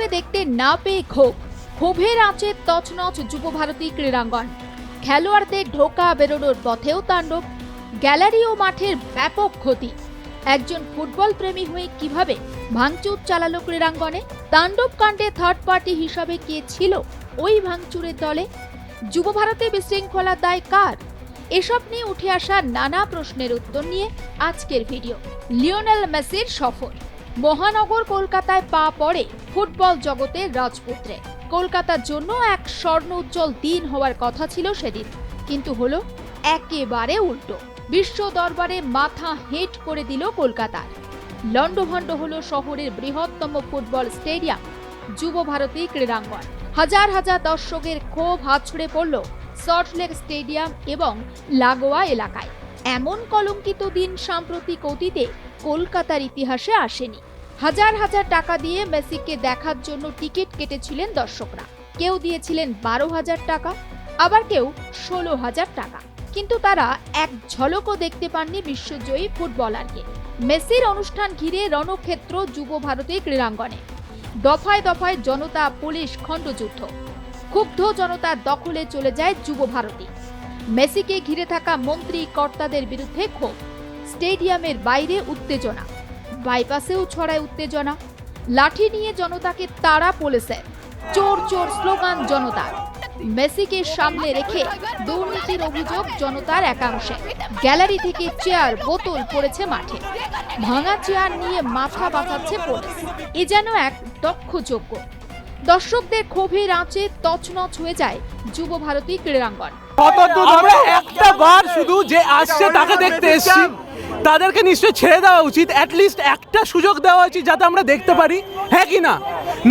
মেসিকে দেখতে না পেয়ে ক্ষোভের আঁচে তছনছ যুবভারতী ক্রীড়াঙ্গন। খেলোয়াড়দের ঢোকা বেরোনোর পথেও তাণ্ডব, গ্যালারি ও মাঠের ব্যাপক ক্ষতি। একজন ফুটবল প্রেমী হয়ে কিভাবে ভাঙচুর চালালো ক্রীড়াঙ্গনে? তাণ্ডব কাণ্ডে থার্ড পার্টি হিসাবে কে ছিল ওই ভাঙচুরের দলে? যুবভারতে বিশৃঙ্খলার দায় কার? এসব নিয়ে উঠে আসা নানা প্রশ্নের উত্তর নিয়ে আজকের ভিডিও। লিওনেল মেসির সফর। মহানগর কলকাতায় পা পড়ে ফুটবল জগতের রাজপুত্রে। কলকাতার জন্য এক স্বর্ণ উজ্জ্বল দিন হওয়ার কথা ছিল সেদিন, কিন্তু হলো একেবারে উল্টো। বিশ্ব দরবারে মাথা হেঁট করে দিল কলকাতার। লন্ডভন্ড হলো শহরের বৃহত্তম ফুটবল স্টেডিয়াম যুবভারতী ক্রীড়াঙ্গন। হাজার হাজার দর্শকের ক্ষোভ আছড়ে পড়ল সল্টলেক স্টেডিয়াম এবং লাগোয়া এলাকায়। এমন কলঙ্কিত দিন সাম্প্রতিক অতীতে কলকাতার ইতিহাসে আসেনি। হাজার হাজার টাকা দিয়ে মেসিকে দেখার জন্য টিকিট কেটেছিলেন দর্শকরা। কেউ দিয়েছিলেন 12,000 টাকা, আবার কেউ 16,000 টাকা। কিন্তু তারা এক ঝলকও দেখতে পাননি বিশ্বজয়ী ফুটবলারকে। মেসির অনুষ্ঠান ঘিরে রণক্ষেত্র যুবভারতী ক্রীড়াঙ্গনে। দফায় দফায় জনতা পুলিশ খণ্ডযুদ্ধ। ক্ষুব্ধ জনতার দখলে চলে যায় যুবভারতী। মেসিকে ঘিরে থাকা মন্ত্রী কর্তাদের বিরুদ্ধে ক্ষোভ। স্টেডিয়ামের বাইরে উত্তেজনা, বাইপাসেও ছড়ায় উত্তেজনা। লাঠি নিয়ে জনতাকে তাড়া পুলিশের। চোর চোর স্লোগান জনতার। মেসিকে সামনে রেখে দুর্নীতির অভিযোগ জনতার একাংশে। গ্যালারি থেকে চেয়ার বোতল পড়েছে মাঠে। ভাঙা চেয়ার নিয়ে মাথা বাঁচাচ্ছে পুলিশ। এ যেন এক দক্ষ যজ্ঞ। দর্শকদের ক্ষোভের আঁচে তছনছ হয়ে যায় যুবভারতী ক্রীড়াঙ্গন। আমরা একটা বার শুধু যে আসছে তাকে দেখতে এসেছি, তাদেরকে নিশ্চয়ই ছেড়ে দেওয়া উচিত। অ্যাটলিস্ট একটা সুযোগ দেওয়া উচিত যাতে আমরা দেখতে পারি, হ্যাঁ কি না?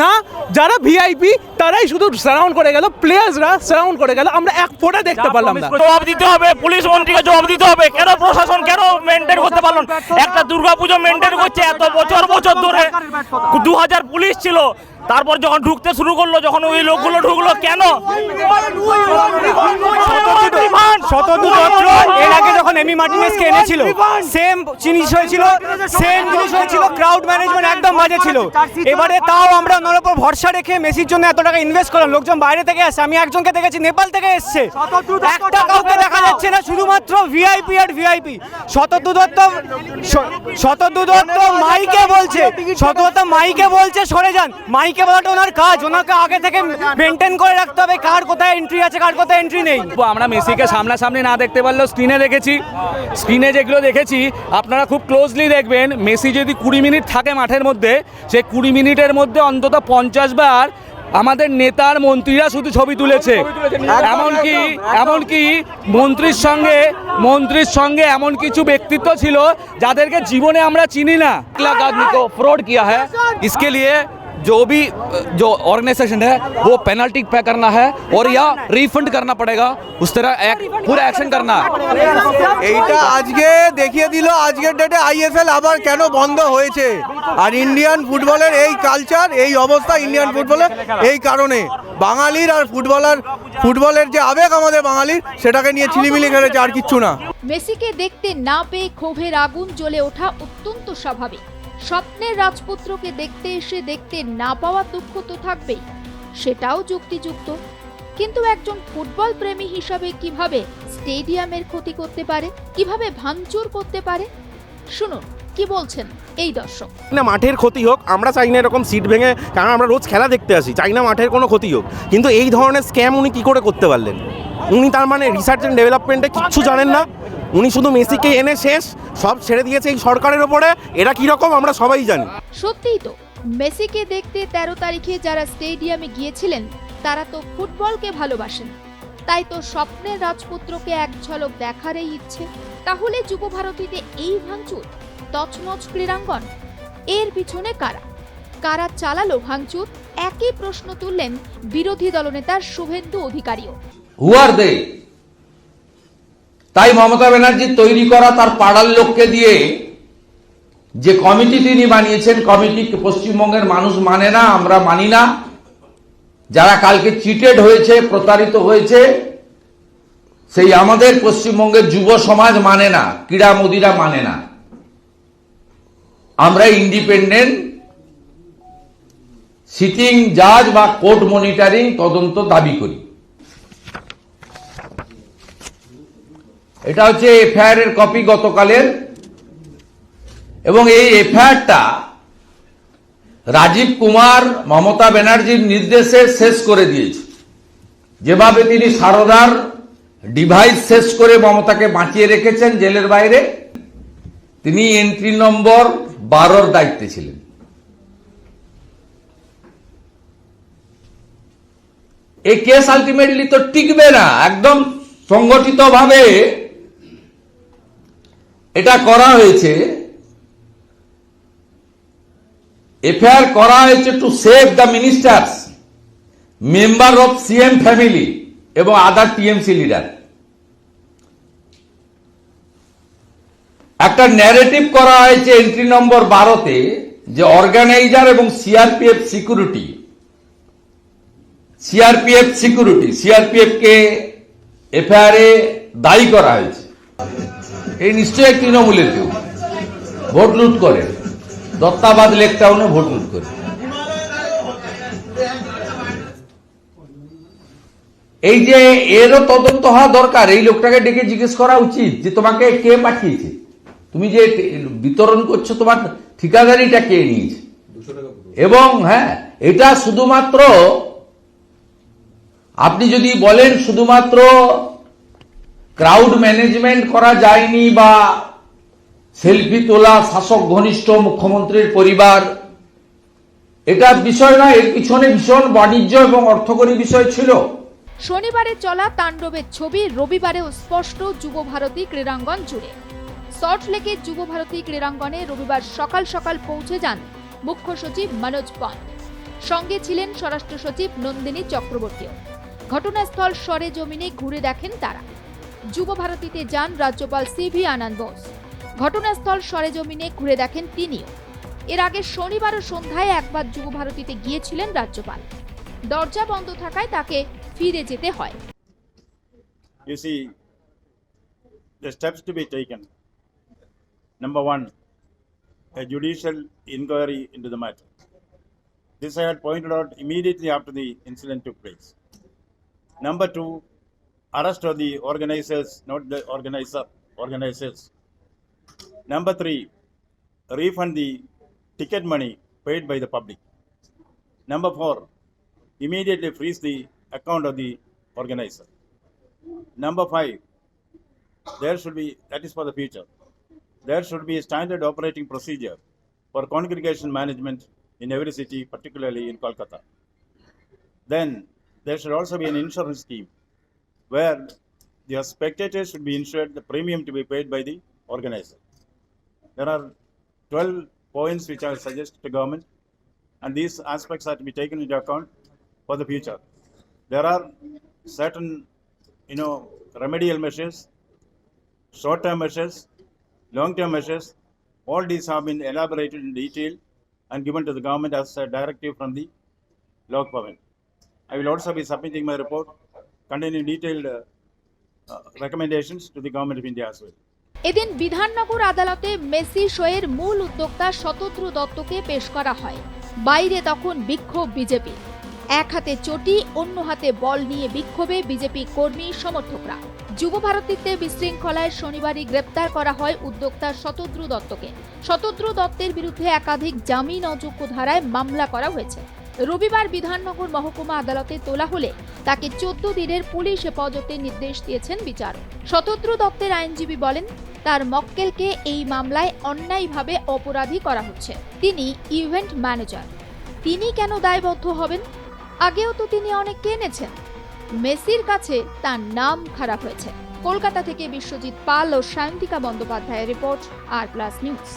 না, যারা ভিআইপি তারাই শুধু সারাউন্ড করে গেল, প্লেয়ার্সরা সারাউন্ড করে গেল, আমরা এক ফোঁটা দেখতে পারলাম না। জবাব দিতে হবে, পুলিশ মন্ত্রীকে জবাব দিতে হবে। কেন প্রশাসন কেন মেনটেন করতে পারল? একটা দুর্গাপুজো মেনটেন করছে এত বছর ধরে। 2000 পুলিশ ছিল, তারপর যখন ঢুকতে শুরু করলো, যখন ওই লোকগুলো ঢুকলো, কেন? এর আগে যখন এমি মার্টিনেজকে এনেছিল সেম জিনিস হয়েছিল, ক্রাউড ম্যানেজমেন্ট একদম বাজে ছিল। এবারে তাও আমরা ওনার উপর ভরসা রেখে মেসির জন্য এত টাকা ইনভেস্ট করলাম। লোকজন বাইরে থেকে আসছে, আমি একজনকে দেখেছি নেপাল থেকে এসছে, একটা কাউকে দেখা যাচ্ছে না, শুধুমাত্র ভিআইপি আর ভিআইপি। শতদ্রু দত্ত মাইকে বলছে সরে যান। মাইকে বলাটা ওনার কাজ, ওনাকে আগে থেকে মেনটেন করে রাখতে হবে কার কোথায় এন্ট্রি আছে, কার কোথায় এন্ট্রি নেই। আমরা মেসিকে সামনাসামনি না দেখতে পারলেও স্ক্রিনে দেখেছি। স্ক্রিনে যেগুলো দেখেছি আপনারা খুব ক্লোজলি দেখবেন। মেসি যদি 20 মিনিট থাকে মাঠের মধ্যে, সেই 20 মিনিটের মধ্যে অন্তত 50 বার আমাদের নেতার মন্ত্রীরা শুধু ছবি তুলেছে। এমনকি মন্ত্রীর সঙ্গে এমন কিছু ব্যক্তিত্ব ছিল যাদেরকে জীবনে আমরা চিনি না। आदमी को फ्रॉड किया है, इसके लिए जो ऑर्गेनाइजेशन है वो पेनल्टी पे करना है और या रिफंड करना पड़ेगा, उस तरह पूरा एक्शन करना है। এইটা আজকে দেখিয়ে দিল আজকের ডেটে আইএসএল আবার কেন বন্ধ হয়েছে। আর ইন্ডিয়ান ফুটবলের এই কালচার, এই অবস্থা ইন্ডিয়ান ফুটবলের এই কারণে বাঙালির আর ফুটবলের যে আবেগ আমাদের বাঙালির, সেটাকে নিয়ে ছিলিমিলি খেলেছে, আর কিচ্ছু না। মেসিকে দেখতে না পেয়ে ক্ষোভের আগুন জ্বলে ওঠা অত্যন্ত স্বাভাবিক। স্বপ্নের রাজপুত্রকে দেখতে এসে দেখতে না পাওয়া দুঃখ তো থাকবেই, সেটাও যুক্তিযুক্ত। কিন্তু একজন ফুটবল প্রেমী হিসাবে কিভাবে স্টেডিয়ামের ক্ষতি করতে পারে, কিভাবে ভাঙচুর করতে পারে? শুনুন কি বলছেন এই দর্শক। না, মাঠের ক্ষতি হোক, আমরা চাই না এরকম সিট ভেঙে, কারণ আমরা রোজ খেলা দেখতে আসি, চাই না মাঠের কোনো ক্ষতি হোক। কিন্তু এই ধরনের স্ক্যাম উনি কি করে করতে পারলেন? উনি তার মানে রিসার্চ অ্যান্ড ডেভেলপমেন্টে কিচ্ছু জানেন না। উনি শুধু মেসিকে এনে শেষ সব ছেড়ে দিয়েছে এই সরকারের ওপরে। এরা কিরকম আমরা সবাই জানি। সত্যিই তো, মেসিকে দেখতে 13 তারিখে যারা স্টেডিয়ামে গিয়েছিলেন তারা তো ফুটবলকে ভালোবাসেন। তাই তো স্বপ্নের রাজপুত্রকে এক ঝলক দেখারই ইচ্ছে। তাহলে যুবভারতীতে এই ভাঙচুর, তছনছ ক্রীড়াঙ্গন, এর পিছনে কারা চালালো ভাঙচুর? একই প্রশ্ন তুললেন বিরোধী দলনেতা শুভেন্দু অধিকারীও। তাই মমতা ব্যানার্জি তৈরি করা তার পাড়ার লোককে দিয়ে যে কমিটি তিনি বানিয়েছেন, কমিটি পশ্চিমবঙ্গের মানুষ মানে না, আমরা মানি না। যারা কালকে চিটেড হয়েছে, প্রতারিত হয়েছে, সেই আমাদের পশ্চিমবঙ্গের যুব সমাজ মানে না, ক্রীড়া মোদিরা মানে না। আমরা ইন্ডিপেন্ডেন্ট সিটিং জাজ বা কোর্ট মনিটরিং তদন্ত দাবি করি। এটা হচ্ছে এফআইআর এর কপি গতকালের, এবং এই এফআইআরটা রাজীব কুমার মমতা ব্যানার্জির নির্দেশে শেষ করে দিয়েছে। যেভাবে তিনি সারদার ডিভাইস শেষ করে মমতাকে বাঁচিয়ে রেখেছেন জেলের বাইরে, তিনি এন্ট্রি নম্বর 12 দায়িত্বে ছিলেন। এই কেস আলটিমেটলি তো টিকবে না। একদম সংগঠিতভাবে এটা করা হয়েছে, এফআইআর করা হয়েছে to save the ministers, member of CM family এবং আদার টিএমসি লিডার। একটা ন্যারেটিভ করা হয়েছে এন্ট্রি নম্বর 12-তে যে অর্গানাইজার এবং সিআরপিএফ কে এফআইআর এ দায়ী করা হয়েছে। এই নিশ্চয়ই তৃণমূলের কেউ ভোট লুট করে, দত্তাবাদ লেক টাউনে ভোট লুট করে। এই যে এরও তদন্ত হওয়া দরকার। এই লোকটাকে ডেকে জিজ্ঞেস করা উচিত যে তোমাকে কে পাঠিয়েছে, তুমি যে বিতরণ করছো তোমার ঠিকাদারিটা কে নিয়েছে। এবং হ্যাঁ, এটা শুধুমাত্র আপনি যদি বলেন শুধুমাত্র ক্রাউড ম্যানেজমেন্ট করা যায়নি বা সেলফি তোলা শাসক ঘনিষ্ঠ মুখ্যমন্ত্রীর পরিবার, এটা বিষয় না, এর পিছনে ভীষণ বাণিজ্য এবং অর্থকরী বিষয় ছিল। শনিবারে চলা তাণ্ডবের ছবি রবিবারেও স্পষ্ট যুবভারতী ক্রীড়াঙ্গন জুড়ে। সল্টলেকে যুবভারতী ক্রীড়াঙ্গনে রবিবার সকাল সকাল পৌঁছে যান মুখ্য সচিব মনোজ পন্থ, সঙ্গে ছিলেন স্বরাষ্ট্র সচিব নন্দিনী চক্রবর্তীও। ঘটনাস্থল সরেজমিনে ঘুরে দেখেন তারা। যুবভারতীতে যান রাজ্যপাল সিভি আনন্দ বোস, ঘটনাস্থল সরেজমিনে ঘুরে দেখেন তিনিও। এর আগে শনিবারও সন্ধ্যায় একবার যুবভারতীতে গিয়েছিলেন রাজ্যপাল। দরজা বন্ধ থাকায় তাকে ফিরে যেতে হয়। You see, the steps to be taken. Number one, a judicial inquiry into the matter. This I had pointed out immediately after the incident took place. Number two, arrest of the organizers, not the organizers. Number three, refund the ticket money paid by the public. Number four, immediately freeze the account of the organizer. Number five, there should be, that is for the future, there should be a standard operating procedure for congregation management in every city, particularly in Kolkata. Then there should also be an insurance scheme where the spectators should be insured the premium to be paid by the organizer. There are 12 points which I suggest to government, and these aspects are to be taken into account for the future. There are certain, remedial measures, short-term measures, long-term measures. All these have been elaborated in detail and given to the government as a directive from the Lok Bhavan. I will also be submitting my report containing detailed recommendations to the government of India as well. এদিন বিধাননগর আদালতে Messi শোয়ের মূল উদ্যোক্তা শতদ্রু দত্তকে পেশ করা হয়। বাইরে তখন বিক্ষোভ বিজেপি, এক হাতে চটি অন্য হাতে বল নিয়ে বিক্ষোভে বিজেপি কর্মী সমর্থকরা। যুবভারতীতে বিশৃঙ্খলায় শনিবারই গ্রেপ্তার করা হয় উদ্যোক্তা শতদ্রু দত্তকে। শতদ্রু দত্তের বিরুদ্ধে একাধিক জামিন অযোগ্য ধারায় মামলা করা হয়েছে। রবিবার বিধাননগর মহকুমা আদালতে তোলা হলে তাকে 14 দিনের পুলিশ হেফাজতের নির্দেশ দিয়েছেন বিচারক। শতদ্রু দত্তের আইনজীবী বলেন, তার মক্কেলকে এই মামলায় অন্যায়ভাবে অপরাধী করা হচ্ছে। তিনি ইভেন্ট ম্যানেজার, তিনি কেন দায়বদ্ধ হবেন? আগেও তো তিনি অনেককে এনেছেন। মেসির কাছে তার নাম খারাপ হয়েছে। কলকাতা থেকে বিশ্বজিৎ পাল ও সায়ন্তিকা বন্দ্যোপাধ্যায়ের রিপোর্ট, আর প্লাস নিউজ।